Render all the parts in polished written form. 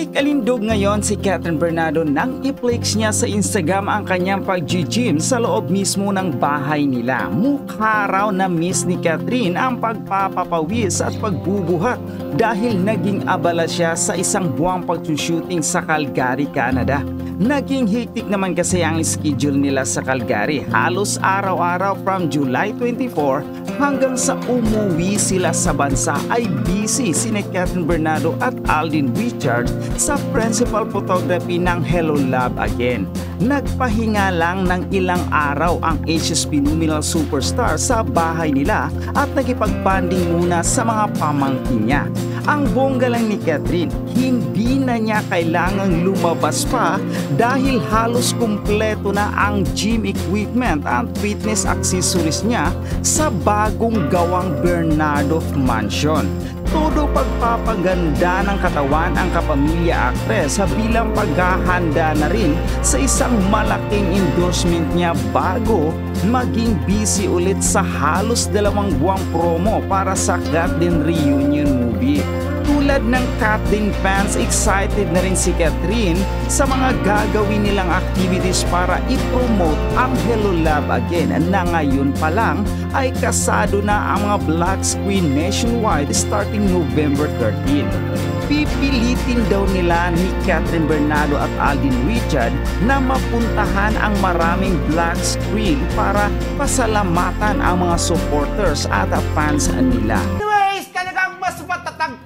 Kalindog ngayon si Kathryn Bernardo nang i-flex niya sa Instagram ang kanyang pag-gym sa loob mismo ng bahay nila. Mukha raw na miss ni Kathryn ang pagpapapawis at pagbubuhat dahil naging abala siya sa isang buwang pag-shooting sa Calgary, Canada. Naging hectic naman kasi ang schedule nila sa Calgary. Halos araw-araw from July 24 hanggang sa umuwi sila sa bansa ay busy sina Kathryn Bernardo at Alden Richards sa principal photography ng Hello Love Again. Nagpahinga lang ng ilang araw ang HSP nominal superstar sa bahay nila at nakipag-bonding muna sa mga pamangkin niya. Ang bongga lang ni Kathryn, hindi na niya kailangang lumabas pa dahil halos kumpleto na ang gym equipment at fitness accessories niya sa bagong gawang Bernardo Mansion. Todo pagpapaganda ng katawan ang kapamilya aktres sa bilang paghahanda na rin sa isang malaking endorsement niya bago maging busy ulit sa halos 2 buwang promo para sa Kathryn reunion movie. Tulad ng Kathryn fans, excited na rin si Kathryn sa mga gagawin nilang activities para i-promote ang Hello Love Again na ngayon pa lang ay kasado na ang mga black screen nationwide starting November 13. Pipilitin daw nila ni Kathryn Bernardo at Alden Richards na mapuntahan ang maraming black screen para pasalamatan ang mga supporters at fans nila.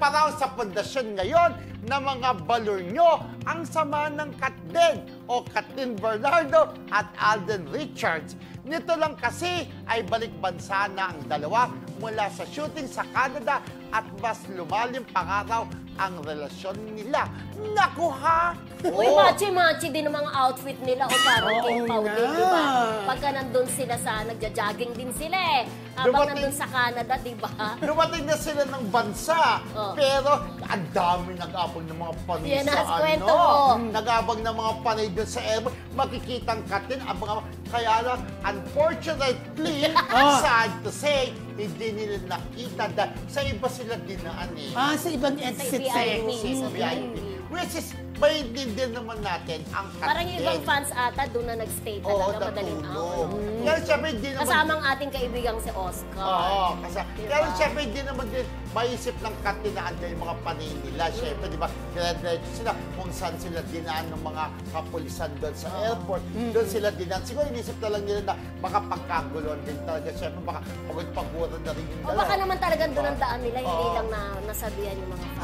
Pa raw sa pundasyon ngayon na mga balor nyo ang sama ng Katden o Kathryn Bernardo at Alden Richards. Nito lang kasi ay balik bansa na ang dalawa mula sa shooting sa Canada at mas lumalim pa raw ang relasyon nila. Naku ha! Uy, machi-machi din ang mga outfit nila o parang Kim Pao din, di ba? Pagka nandun sila sa, nagja-jogging din sila eh. Habang nandun sa Canada, di ba? Dumating na sila ng bansa, pero ang dami nag-abang ng mga panay yan sa kwento nag-abang ng mga panay doon sa airport. Makikitang Kathryn, kaya lang, unfortunately, sad to say, hindi nila nakita dahil sa iba sila dinaan eh. Sa ibang exit sa VIP. Which is, maintindihan naman natin ang Kathryn. Parang yung ibang fans ata doon na nag-stay talaga madaling araw. Kaya siyempre, hindi naman... Kasama ang ating kaibigang si Oscar. Oo, kaya siyempre, hindi naman din maisip ng Kathryn na andyan yung mga panay nila. Siyempre, di ba, dire-diretso sila kung saan sila dinaan ng mga kapulisan doon sa airport. Doon sila dinaan. Siguro, inisip na lang nila na baka pagkaguluhan din talaga. Siyempre, baka pagod-paguran na rin yung dala. O baka naman talagang doon ang daan nila, hindi lang na nasabihan yung mga fans.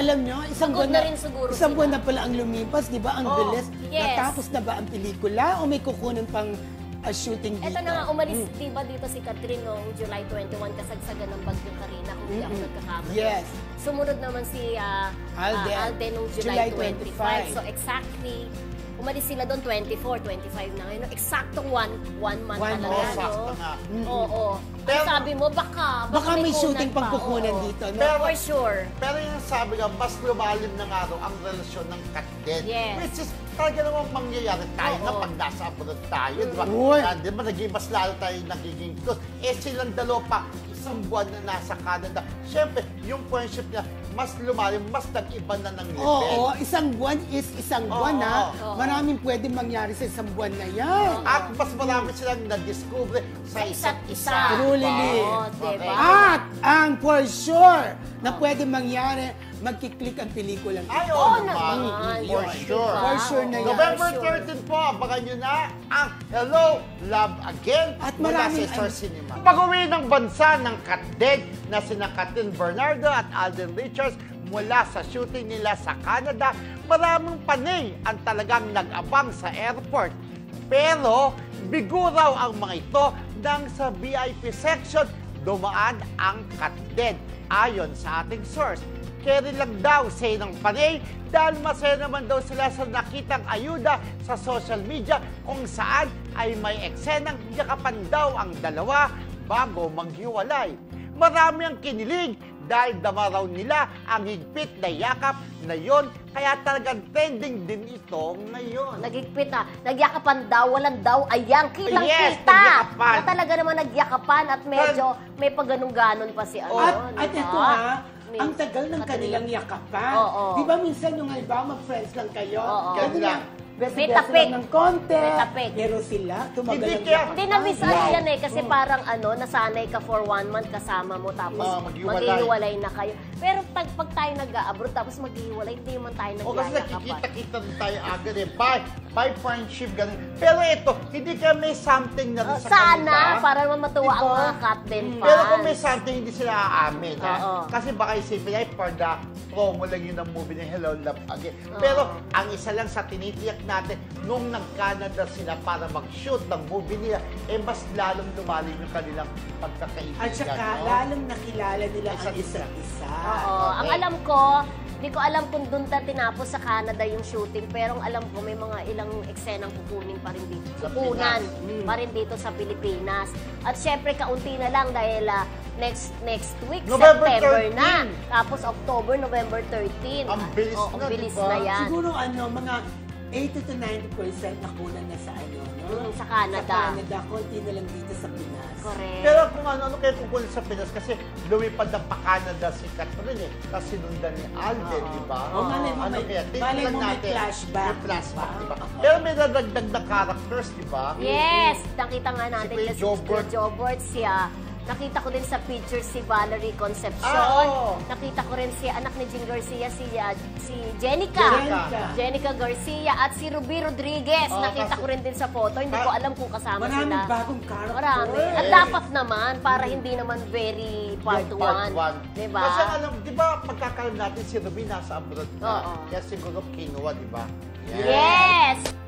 Alam nyo, isang buwan na pala ang lumipas, di ba? Ang bilis. Yes. Natapos na ba ang pelikula o may kukunin pang shooting dito? Ito na nga, umalis diba dito si Kathryn noong July 21, kasagsagan ng Bagyong Karina, kung hindi ako nagkakamali. Yes. Sumunod naman si Alden noong July 25. So exactly, umalis sila doon 24, 25 na ngayon. Eksaktong one month talaga. Sakto nga. Oo. Pero sabi mo, baka may shooting pagkukunan dito. No? Pero for sure. Pero yung sabi nga, mas lumalim na nga raw ang relasyon ng Kathryn. Yes. Which is, talaga naman mangyayari tayo na pag nasa abroad tayo, di ba? Di ba, mas lalo tayo nagiging close. Silang dalawa pa, isang buwan na nasa Canada. Siyempre, yung friendship niya, mas lumalim, mas nag-iba na ng level. Oo, isang buwan is isang buwan na. Maraming pwedeng mangyari sa isang buwan na yan. At mas marami silang na-discover sa isa't isa. Truly. Diba? At ang for sure na pwedeng mangyari, magkiklik ang pelikula. Ay, naman. For sure. For sure na yan. November 13 po, abangan nyo na ang Hello, Love Again at mula sa Star Cinema. Pag-uwi ng bansa ng Kathryn na sina Kathryn Bernardo at Alden Richards mula sa shooting nila sa Canada, maraming panay ang talagang nag-abang sa airport. Pero, bigo raw ang mga ito nang sa VIP section dumaan ang Kathryn. Ayon sa ating source, carry lang daw say ng panay dahil masaya naman daw sila sa nakitang ayuda sa social media kung saan ay may eksenang yakapan daw ang dalawa bago maghiwalay. Marami ang kinilig dahil dama raw nila ang higpit na yakap na yon, kaya talagang trending din ito ngayon. Naghigpit na, nagyakapan daw, walang daw, ayan, kitang Yes, kita. nagyakapan. Na talaga naman nagyakapan at medyo may pagganong-ganon pa si ano. At ito ang tagal ng kanilang yakapan. Oo. Di ba minsan yung halimbawa mag-friends lang kayo? Oo. Pwede lang. May Beso-beso tapik. lang ng konti. May tapik. Pero sila, tumagal Hindi ang kaya- yakapan. Hindi na-miss yan eh, kasi parang nasanay ka for 1 month kasama mo, tapos maghiwalay. maghihiwalay na kayo. Pero pag tayo nag-abroad, tapos maghihiwalay, hindi naman tayo O kasi nagyayakapan. nakikita-kita rin tayo agad eh. By friendship, ganun. Pero ito, hindi ka may something na rin sa Sana, kanila. para naman matuwa ang Diba? mga captain fans. Pero kung may something, hindi sila aamin. Ha? Oo. Kasi baka isipin ay for the promo lang yun ang movie ng Hello Love Again. Pero ang isa lang sa tinitiyak natin, nung nag-Canada sila para mag-shoot ng movie nila, mas lalong lumalim yung kanilang pagkakaibigan. At saka, no? lalong nakilala nila ang Isa't isa. isa't isa. Oo. Ang alam ko, hindi ko alam kung doon tinapos sa Canada yung shooting, pero ang alam ko may mga ilang eksenang kukunin pa rin dito. Sa Kukunan Pinas. pa rin dito sa Pilipinas. At syempre, kaunti na lang dahil next week, November September 13. na. Tapos October, November 13. Ang bilis Oo, na, ang bilis diba? na yan. Siguro mga 80 to 90% nakunan na sa no? Sa Canada. Sa Canada, konti na lang dito sa Pinas. Correct. Pero kung ano kaya kukunin sa Pinas kasi lumipad na pa Canada si Catherine eh. Tapos sinundan ni Alden, di ba? O, malay mo may- malay mo may flashback, May flashback, diba? di ba? Pero may nadagdag na characters, di ba? Yes! Nakita nga natin Kuya na si Jobert. Kuya Jobert siya. Nakita ko din sa picture si Valerie Concepcion. Oo. Nakita ko rin si anak ni Jing Garcia, si Jenica. Jenica Garcia at si Ruby Rodriguez. Oo, Nakita kasi- ko rin din sa photo. Hindi ko alam kung kasama Maraming sila. bagong character. Marami. At dapat naman, para hindi naman very part 1. Diba? Kasi alam, di ba pagkakalam natin si Ruby nasa abroad na. Oo. Kaya siguro kinuha, di ba? Yes!